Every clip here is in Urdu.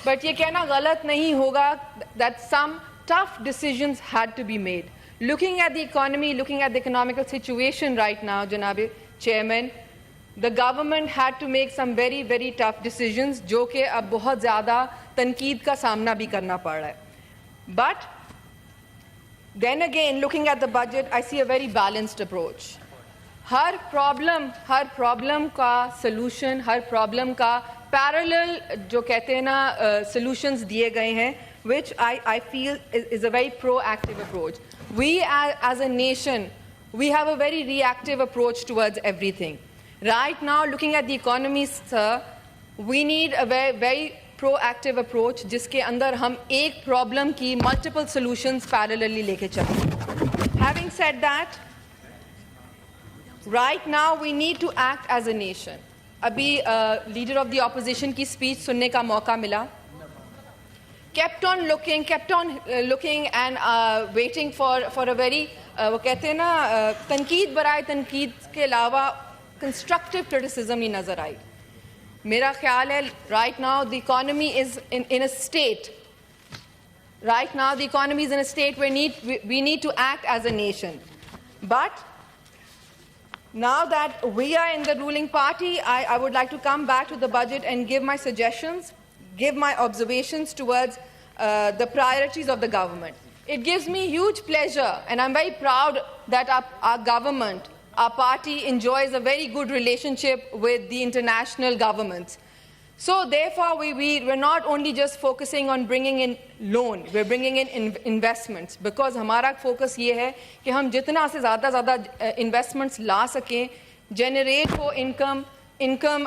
But یہ کہنا غلط نہیں ہوگا that some tough decisions had to be made. Looking at the economy, looking at the economical situation right now, Janab Chairman, the government had to make some very, very tough decisions جو کہ اب بہت زیادہ تنقید کا سامنا بھی کرنا پڑ رہا ہے. But then again, looking at the budget, I see a very balanced approach. Hare problem کا سلوشن, ہر پرابلم کا پیرالل جو کہتے ہیں نا سلوشنز دیے گئے ہیں, which I feel is a very proactive approach. We as a nation, we have a very reactive approach towards everything. Right now, looking at the economy, sir, we need a very, very proactive approach جس کے اندر ہم ایک پرابلم کی multiple solutions parallelly لے کے چلیں. Having said that, right now we need to act as a nation. ابھی leader of the opposition کی speech سننے کا موقع ملا. kept on looking and waiting for a very وہ کہتے ہیں نا تنقید برائے تنقید کے علاوہ constructive criticism نہیں نظر آئی. میرا خیال ہے right now the economy is in a state. Right now the economy is in a state where we need to act as a nation. But now that we are in the ruling party, I would like to come back to the budget and give my suggestions, give my observations towards the priorities of the government. It gives me huge pleasure, and I'm very proud that our government, our party enjoys a very good relationship with the international governments. So therefore, we're not only just focusing on bringing in loan, we're bringing in investments, because ہمارا focus یہ ہے کہ ہم جتنا سے زیادہ investments لا سکیں, generate ہو income,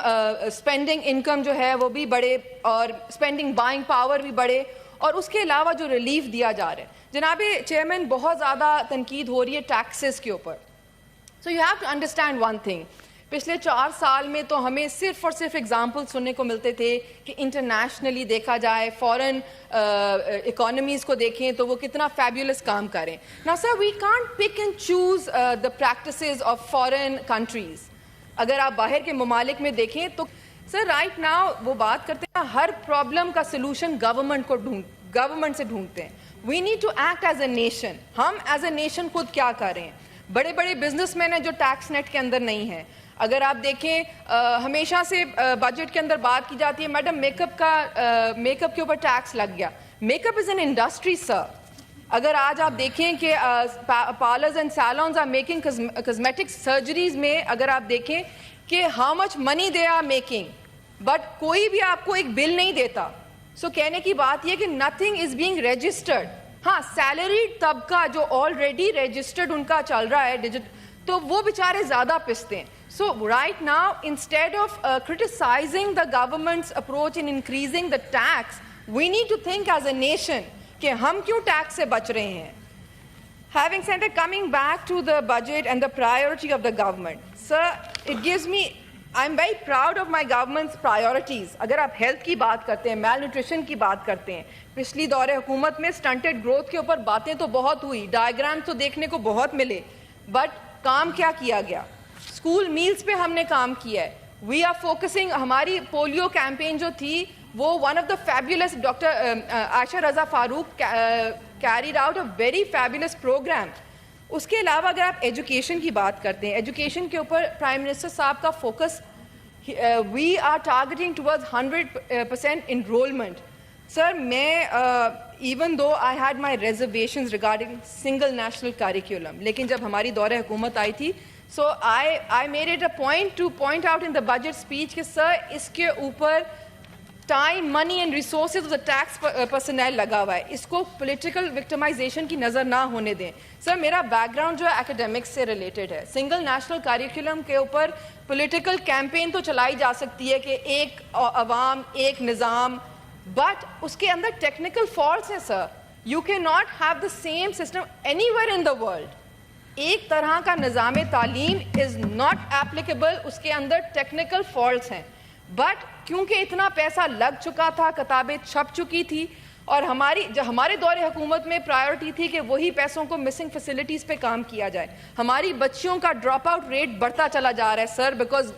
spending income جو ہے وہ بھی بڑھے, اور spending buying power بھی بڑھے, اور اس کے علاوہ جو relief دیا جا رہا ہے. جناب چیئرمین, بہت زیادہ تنقید ہو رہی ہے ٹیکسز کے اوپر. So you have to understand one thing. پچھلے 4 سال میں تو ہمیں صرف اور صرف ایگزامپل سننے کو ملتے تھے کہ انٹرنیشنلی دیکھا جائے, فورن اکانومیز کو دیکھیں تو وہ کتنا فیبولس کام کریں. Now sir, we can't pick and choose the practices of foreign countries. اگر آپ باہر کے ممالک میں دیکھیں تو سر رائٹ ناؤ وہ بات کرتے ہیں ہر پرابلم کا سلوشن گورنمنٹ سے ڈھونڈتے ہیں. We need to act as a nation. ہم ایز اے نیشن خود کیا کر رہے ہیں؟ بڑے بڑے بزنس مین ہیں جو ٹیکس نیٹ کے اندر نہیں ہیں. اگر آپ دیکھیں ہمیشہ سے بجٹ کے اندر بات کی جاتی ہے میڈم میک اپ کے اوپر ٹیکس لگ گیا. Make up is an industry sir. اگر آج آپ دیکھیں کہ parlours and salons are making cosmetic surgeries میں اگر آپ دیکھیں کہ how much money they are making, but کوئی بھی آپ کو ایک بل نہیں دیتا. سو کہنے کی بات یہ کہ نتھنگ از بینگ رجسٹرڈ. ہاں, سیلریڈ طبقہ جو آلریڈی رجسٹرڈ ان کا چل رہا ہے تو وہ بیچارے زیادہ پستے ہیں. So right now, instead of criticizing the government's approach in increasing the tax, we need to think as a nation کہ ہم کیوں ٹیکس سے بچ رہے ہیں. Having said that, coming back to the budget and the priority of the government, sir, it gives me, I'm very proud of my government's priorities. اگر آپ ہیلتھ کی بات کرتے ہیں, میل نیوٹریشن کی بات کرتے ہیں, پچھلی دور حکومت میں سٹنٹڈ گروتھ کے اوپر باتیں تو بہت ہوئی, ڈائیگرام تو دیکھنے کو بہت ملے, بٹ کام کیا کیا گیا؟ اسکول میلز پہ ہم نے کام کیا ہے. وی آر فوکسنگ, ہماری پولیو کیمپین جو تھی وہ one of the fabulous, doctor Ayesha Raza Farooq carried out a very fabulous programme. اس کے علاوہ اگر آپ ایجوکیشن کی بات کرتے ہیں, ایجوکیشن کے اوپر پرائم منسٹر صاحب کا focus, we are targeting towards 100% enrolment. Sir میں even though I had my reservations regarding single national curriculum, لیکن جب ہماری دور حکومت آئی تھی so I made it a point to point out in the budget speech کہ sir اس کے اوپر time, money and resources of the tax personnel لگا ہوا ہے, اس کو political victimization کی نظر نہ ہونے دیں. سر میرا بیک گراؤنڈ جو ہے academics سے related ہے. سنگل نیشنل کریکولم کے اوپر political campaign تو چلائی جا سکتی ہے کہ ایک عوام ایک نظام, but اس کے اندر technical faults ہیں سر. You cannot have the same system anywhere in the world. ایک طرح کا نظام تعلیم از ناٹ ایپلیکیبل, اس کے اندر ٹیکنیکل فالٹس ہیں. بٹ کیونکہ اتنا پیسہ لگ چکا تھا, کتابیں چھپ چکی تھی, اور ہمارے دور حکومت میں پرائیورٹی تھی کہ وہی پیسوں کو مسنگ فیسلٹیز پہ کام کیا جائے. ہماری بچیوں کا ڈراپ آؤٹ ریٹ بڑھتا چلا جا رہا ہے سر, بیکاز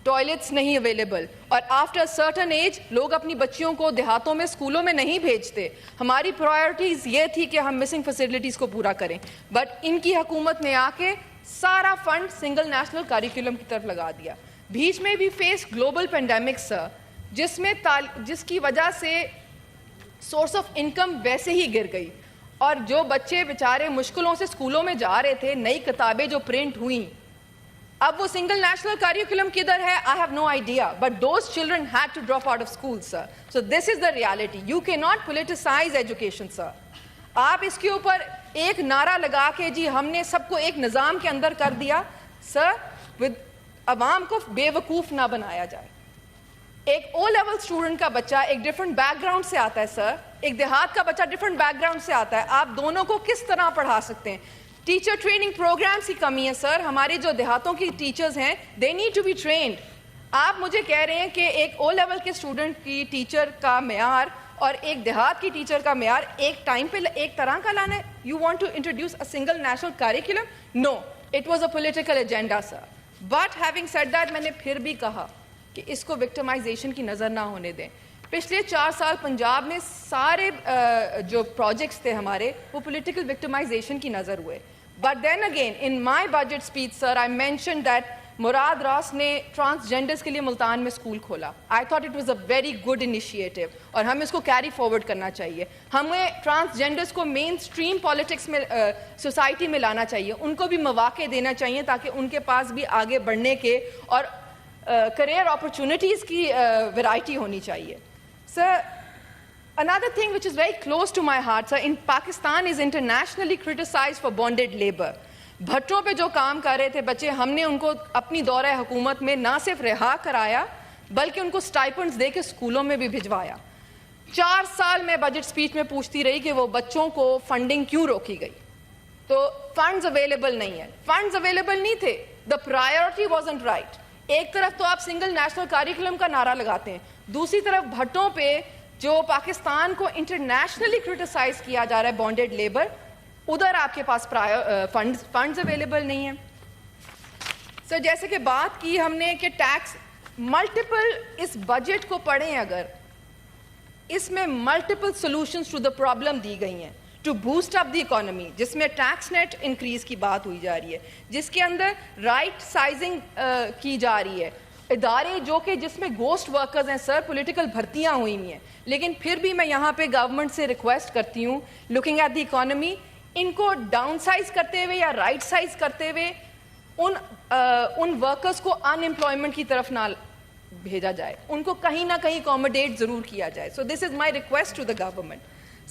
ٹوائلٹس نہیں اویلیبل, اور آفٹر سرٹن ایج لوگ اپنی بچیوں کو دیہاتوں میں اسکولوں میں نہیں بھیجتے. ہماری پرائرٹیز یہ تھی کہ ہم مسنگ فیسلٹیز کو پورا کریں, بٹ ان کی حکومت نے آ کے سارا فنڈ سنگل نیشنل کریکولم کی طرف لگا دیا. بیچ میں بھی فیس گلوبل پینڈیمک سر, جس کی وجہ سے سورس آف انکم ویسے ہی گر گئی, اور جو بچے بیچارے مشکلوں سے اسکولوں میں جا رہے تھے, نئی کتابیں جو پرنٹ ہوئیں, اب وہ سنگل نیشنل کریکولم کدھر ہے, I have no idea, but those children had to drop out of school, sir. So this is the reality. You cannot politicize education, sir. آپ اس کے اوپر ایک نعرہ لگا کے جی ہم نے سب کو ایک نظام کے اندر کر دیا, سر عوام کو بے وقوف نہ بنایا جائے. ایک او لیول اسٹوڈنٹ کا بچہ ایک ڈفرینٹ بیک گراؤنڈ سے آتا ہے سر, ایک دیہات کا بچہ ڈفرینٹ بیک گراؤنڈ سے آتا ہے, آپ دونوں کو کس طرح پڑھا سکتے ہیں؟ ٹیچر ٹریننگ پروگرامس کی کمی ہے سر. ہمارے جو دیہاتوں کی ٹیچرز ہیں they need to be trained. آپ مجھے کہہ رہے ہیں کہ ایک او لیول کے اسٹوڈنٹ کی ٹیچر کا معیار اور ایک دیہات کی ٹیچر کا معیار ایک ٹائم پہ ایک طرح کا لانا ہے. You want to introduce a single national curriculum? No, it was a political agenda sir. But having said that, میں نے پھر بھی کہا کہ اس کو وکٹمائزیشن کی نظر نہ ہونے دیں. پچھلے 4 سال پنجاب میں سارے جو پروجیکٹس تھے ہمارے وہ پولیٹیکل وکٹمائزیشن کی نظر ہوئے. But then again, in my budget speech, sir, I mentioned that مراد راس نے ٹرانسجینڈرز کے لیے ملتان میں اسکول کھولا. I thought it was a very good initiative, اور ہمیں اس کو کیری فارورڈ کرنا چاہیے. ہمیں ٹرانسجینڈرز کو مین اسٹریم پالیٹکس میں سوسائٹی میں لانا چاہیے, ان کو بھی مواقع دینا چاہیے تاکہ ان کے پاس بھی آگے بڑھنے کے اور کریئر اپرچونیٹیز کی ویرائٹی ہونی چاہیے. سر, another thing which is very close to my heart, sir, in Pakistan is internationally criticized for bonded labor. بھٹوں پہ جو کام کر رہے تھے بچے, ہم نے ان کو اپنی دورہ حکومت میں نہ صرف رہا کرایا بلکہ ان کو سٹائپنڈز دے کے اسکولوں میں بھی بھجوایا. 4 سال میں بجٹ اسپیچ میں پوچھتی رہی کہ وہ بچوں کو فنڈنگ کیوں روکی گئی, تو فنڈز اویلیبل نہیں ہیں. فنڈز اویلیبل نہیں تھے, دا پرائیورٹی وازنٹ رائٹ. ایک طرف تو آپ سنگل نیشنل کریکولم کا نعرہ لگاتے ہیں, دوسری طرف بھٹوں پہ جو پاکستان کو انٹرنیشنلی کرٹیسائز کیا جا رہا ہے بانڈیڈ لیبر, ادھر آپ کے پاس فنڈز اویلیبل نہیں ہیں. سر, جیسے کہ بات کی ہم نے کہ ٹیکس ملٹیپل, اس بجٹ کو پڑھیں اگر, اس میں multiple solutions to the problem دی گئی ہیں to boost up the economy, جس میں ٹیکس نیٹ انکریز کی بات ہوئی جا رہی ہے, جس کے اندر رائٹ سائزنگ کی جا رہی ہے. ادارے جو کہ جس میں گوسٹ ورکرز ہیں سر, پولیٹیکل بھرتیاں ہوئی ہوئی ہیں, لیکن پھر بھی میں یہاں پہ گورنمنٹ سے ریکویسٹ کرتی ہوں, لوکنگ ایٹ دی اکانومی, ان کو ڈاؤن سائز کرتے ہوئے یا رائٹ سائز کرتے ہوئے ان ورکرز کو ان امپلائمنٹ کی طرف نہ بھیجا جائے, ان کو کہیں نہ کہیں اکوموڈیٹ ضرور کیا جائے. So this is my request to the government.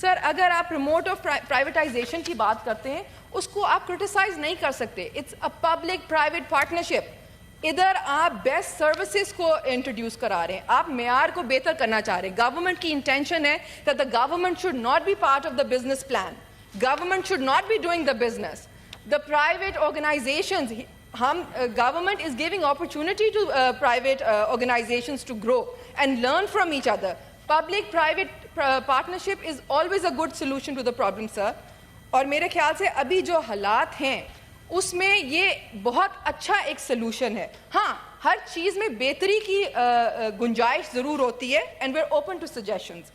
Sir, اگر آپ ریموٹ آف پرائیویٹائزیشن کی بات کرتے ہیں, اس کو آپ کرٹیسائز نہیں کر سکتے. It's a public private partnership. ادھر آپ بیسٹ سروسز کو انٹروڈیوس کرا رہے ہیں, آپ معیار کو بہتر کرنا چاہ رہے ہیں. گورنمنٹ کی انٹینشن ہے that the government should not be part of the business plan. Government should not be doing the business. The private organizations, government is giving opportunity to private organizations to grow and learn from each other. Public-private partnership is always a good solution to the problem, sir. اور میرے خیال سے ابھی جو حالات ہیں اس میں یہ بہت اچھا ایک سلوشن ہے. ہاں, ہر چیز میں بہتری کی گنجائش ضرور ہوتی ہے, and we are open to suggestions.